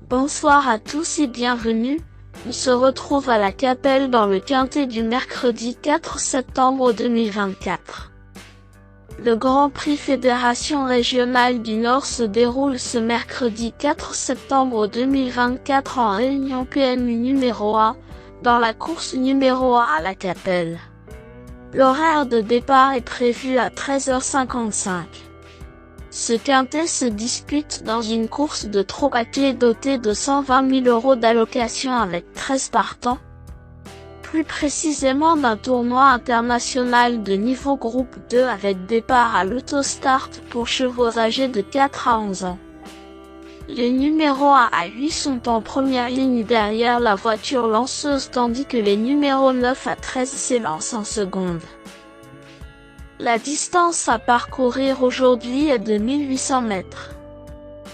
Bonsoir à tous et bienvenue. On se retrouve à la Capelle dans le quintet du mercredi 4 septembre 2024. Le Grand Prix Fédération Régionale du Nord se déroule ce mercredi 4 septembre 2024 en réunion PMU numéro 1, dans la course numéro 1 à la Capelle. L'horaire de départ est prévu à 13h55. Ce quintet se dispute dans une course de trot à clé dotée de 120 000 € d'allocation avec 13 partants. Plus précisément d'un tournoi international de niveau groupe 2 avec départ à l'autostart pour chevaux âgés de 4 à 11 ans. Les numéros 1 à 8 sont en première ligne derrière la voiture lanceuse tandis que les numéros 9 à 13 s'élancent en seconde. La distance à parcourir aujourd'hui est de 1800 mètres.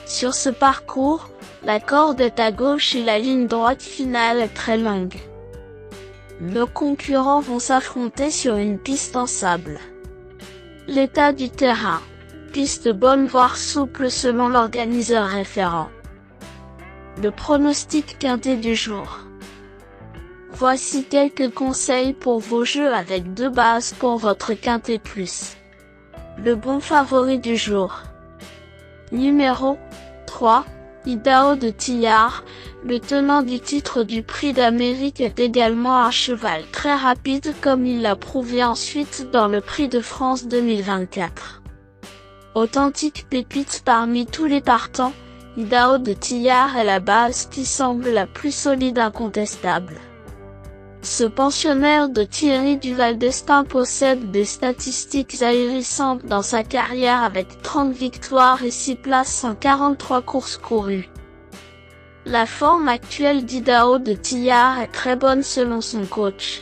Sur ce parcours, la corde est à gauche et la ligne droite finale est très longue. Nos concurrents vont s'affronter sur une piste en sable. L'état du terrain. Piste bonne voire souple selon l'organiseur référent. Le pronostic quintet du jour. Voici quelques conseils pour vos jeux avec deux bases pour votre quintet plus. Le bon favori du jour. Numéro 3, Idaho de Tillard. Le tenant du titre du Prix d'Amérique est également un cheval très rapide comme il l'a prouvé ensuite dans le Prix de France 2024. Authentique pépite parmi tous les partants, Idaho de Tillard est la base qui semble la plus solide incontestable. Ce pensionnaire de Thierry Duval d'Estaing possède des statistiques ahérissantes dans sa carrière avec 30 victoires et 6 places en 43 courses courues. La forme actuelle d'Idaho de Tillard est très bonne selon son coach.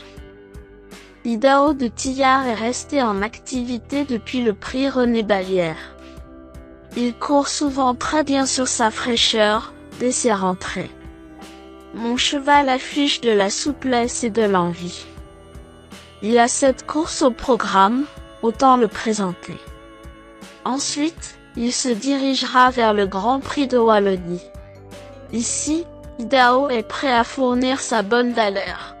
Idaho de Tillard est resté en activité depuis le prix René Ballière. Il court souvent très bien sur sa fraîcheur, dès ses rentrées. Mon cheval affiche de la souplesse et de l'envie. Il a cette course au programme, autant le présenter. Ensuite, il se dirigera vers le Grand Prix de Wallonie. Ici, Idaho est prêt à fournir sa bonne valeur.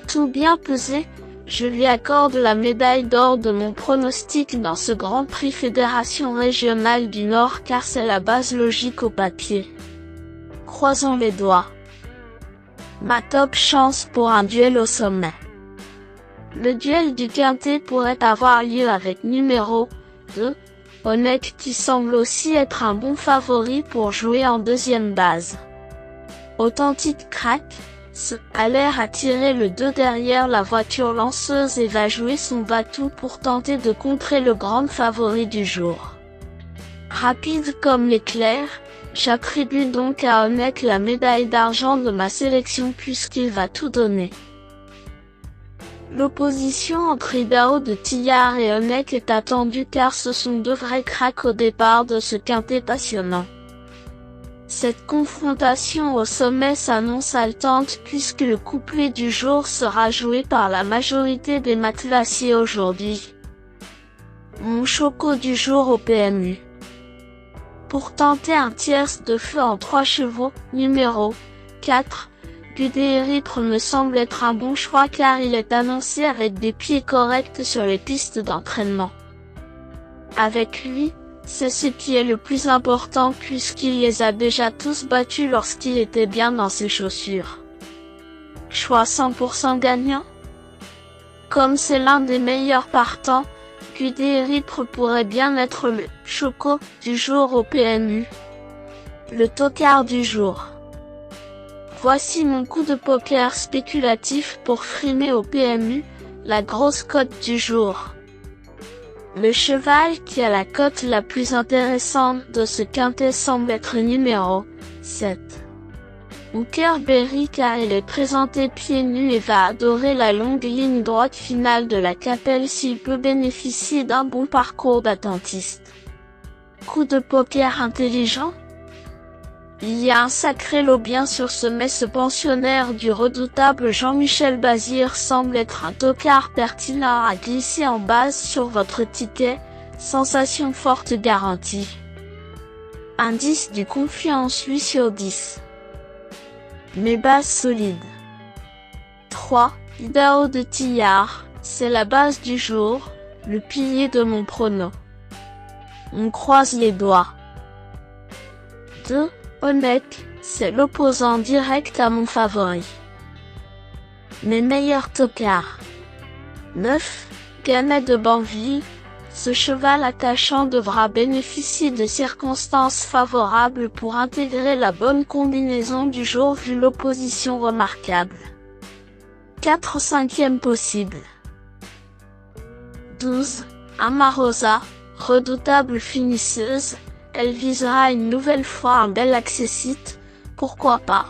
Tout bien pesé, je lui accorde la médaille d'or de mon pronostic dans ce Grand Prix Fédération Régionale du Nord car c'est la base logique au papier. Croisons les doigts. Ma top chance pour un duel au sommet. Le duel du quintet pourrait avoir lieu avec numéro 2, Honnête qui semble aussi être un bon favori pour jouer en deuxième base. Authentique crack, a l'air à tirer le 2 derrière la voiture lanceuse et va jouer son va-tout pour tenter de contrer le grand favori du jour. Rapide comme l'éclair, j'attribue donc à Honnête la médaille d'argent de ma sélection puisqu'il va tout donner. L'opposition entre Idaho de Tillard et Honnête est attendue car ce sont deux vrais cracks au départ de ce quintet passionnant. Cette confrontation au sommet s'annonce haletante puisque le couplet du jour sera joué par la majorité des matelassiers aujourd'hui. Mon choco du jour au PMU. Pour tenter un tierce de feu en 3 chevaux, numéro 4, Guderitre me semble être un bon choix car il est annoncé avec des pieds corrects sur les pistes d'entraînement. Avec lui, c'est ce qui est le plus important puisqu'il les a déjà tous battus lorsqu'il était bien dans ses chaussures. Choix 100% gagnant. Comme c'est l'un des meilleurs partants, Guderitre pourrait bien être le choco du jour au PMU. Le tocard du jour. Voici mon coup de poker spéculatif pour frimer au PMU, la grosse cote du jour. Le cheval qui a la cote la plus intéressante de ce quintet semble être numéro 7. Hooker Berry car il est présenté pieds nus et va adorer la longue ligne droite finale de la Capelle s'il peut bénéficier d'un bon parcours d'attentiste. Coup de poker intelligent. Il y a un sacré lot bien sur ce pensionnaire du redoutable Jean-Michel Bazir semble être un tocard pertinent à glisser en base sur votre ticket, sensation forte garantie. Indice du confiance 8 sur 10. Mes bases solides. 3. Idaho de Tillard, c'est la base du jour, le pilier de mon prono. On croise les doigts. 2. Honnête, c'est l'opposant direct à mon favori. Mes meilleurs tocards. 9. Ganet de Banville, ce cheval attachant devra bénéficier de circonstances favorables pour intégrer la bonne combinaison du jour vu l'opposition remarquable. 4 cinquièmes possible. 12. Amarosa, redoutable finisseuse, elle visera une nouvelle fois un bel accessite, pourquoi pas.